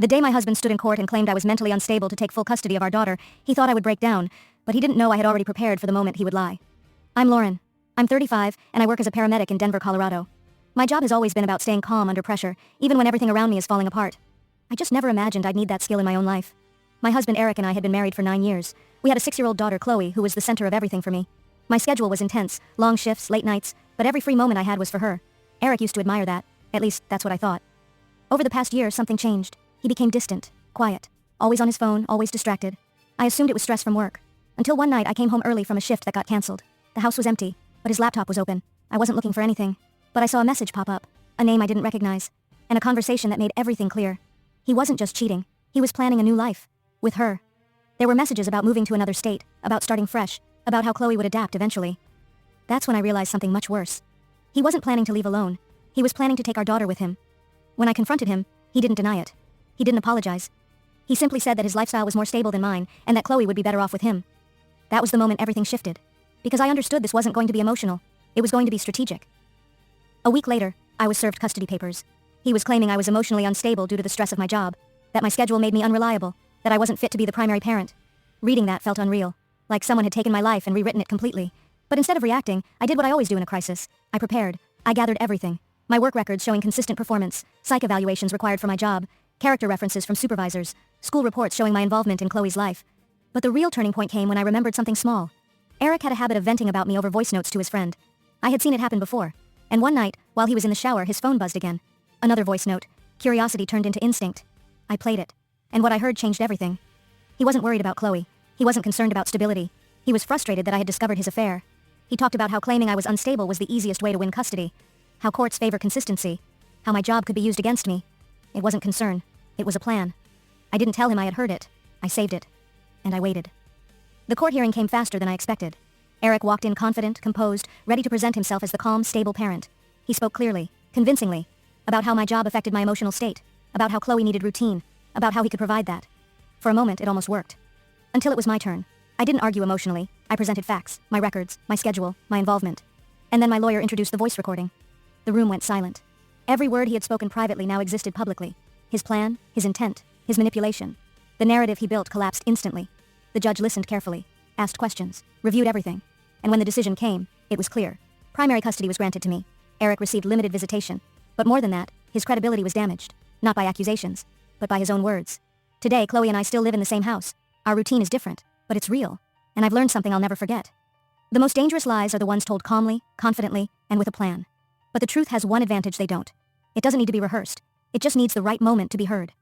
The day my husband stood in court and claimed I was mentally unstable to take full custody of our daughter, he thought I would break down, but he didn't know I had already prepared for the moment he would lie. I'm Lauren. I'm 35, and I work as a paramedic in Denver, Colorado. My job has always been about staying calm under pressure, even when everything around me is falling apart. I just never imagined I'd need that skill in my own life. My husband Eric and I had been married for 9 years. We had a 6-year-old daughter, Chloe, who was the center of everything for me. My schedule was intense, long shifts, late nights, but every free moment I had was for her. Eric used to admire that. At least, that's what I thought. Over the past year, something changed. He became distant, quiet, always on his phone, always distracted. I assumed it was stress from work. Until one night I came home early from a shift that got cancelled. The house was empty, but his laptop was open. I wasn't looking for anything, but I saw a message pop up, a name I didn't recognize, and a conversation that made everything clear. He wasn't just cheating, he was planning a new life. With her. There were messages about moving to another state, about starting fresh, about how Chloe would adapt eventually. That's when I realized something much worse. He wasn't planning to leave alone. He was planning to take our daughter with him. When I confronted him, he didn't deny it. He didn't apologize. He simply said that his lifestyle was more stable than mine, and that Chloe would be better off with him. That was the moment everything shifted. Because I understood this wasn't going to be emotional. It was going to be strategic. A week later, I was served custody papers. He was claiming I was emotionally unstable due to the stress of my job, that my schedule made me unreliable, that I wasn't fit to be the primary parent. Reading that felt unreal, like someone had taken my life and rewritten it completely. But instead of reacting, I did what I always do in a crisis. I prepared. I gathered everything. My work records showing consistent performance, psych evaluations required for my job, character references from supervisors, school reports showing my involvement in Chloe's life. But the real turning point came when I remembered something small. Eric had a habit of venting about me over voice notes to his friend. I had seen it happen before. And one night, while he was in the shower, his phone buzzed again. Another voice note. Curiosity turned into instinct. I played it. And what I heard changed everything. He wasn't worried about Chloe. He wasn't concerned about stability. He was frustrated that I had discovered his affair. He talked about how claiming I was unstable was the easiest way to win custody. How courts favor consistency. How my job could be used against me. It wasn't concern. It was a plan. I didn't tell him I had heard it. I saved it. And I waited. The court hearing came faster than I expected. Eric walked in confident, composed, ready to present himself as the calm, stable parent. He spoke clearly, convincingly, about how my job affected my emotional state, about how Chloe needed routine, about how he could provide that. For a moment, it almost worked. Until it was my turn. I didn't argue emotionally. I presented facts, my records, my schedule, my involvement. And then my lawyer introduced the voice recording. The room went silent. Every word he had spoken privately now existed publicly. His plan, his intent, his manipulation. The narrative he built collapsed instantly. The judge listened carefully, asked questions, reviewed everything. And when the decision came, it was clear. Primary custody was granted to me. Eric received limited visitation. But more than that, his credibility was damaged. Not by accusations, but by his own words. Today, Chloe and I still live in the same house. Our routine is different, but it's real. And I've learned something I'll never forget. The most dangerous lies are the ones told calmly, confidently, and with a plan. But the truth has one advantage they don't. It doesn't need to be rehearsed. It just needs the right moment to be heard.